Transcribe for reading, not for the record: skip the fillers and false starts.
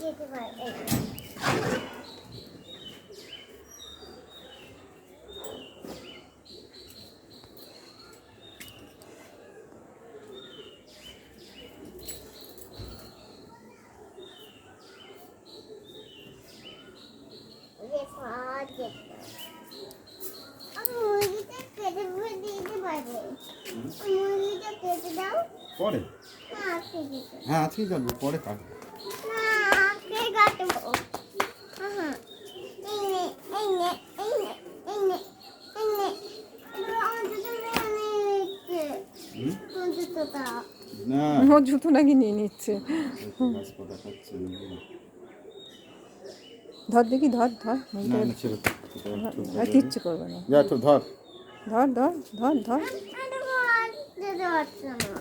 যেতে পারে। মুরগিটা কেটে দিয়ে দিতে পারবে। মুরগিটা কেটে দাও পরে। হ্যাঁ আজকেই কাটবো, পরে কাটবো না। আজকে কাটবো। হ্যাঁ এই নে এই নে এই নে এই নে এই নে। আমার জুতো নিয়ে নিচ্ছে। জুতোটা না ও জুতো নাকি নিয়ে নিচ্ছে। গাছ কথা খাচ্ছে ধর দেখি, ধর ধর। না না ছেড়ে আর কিচ্ছু করবে না। যা তো ধর ধর ধর ধর ধর। যেতে পারছে না।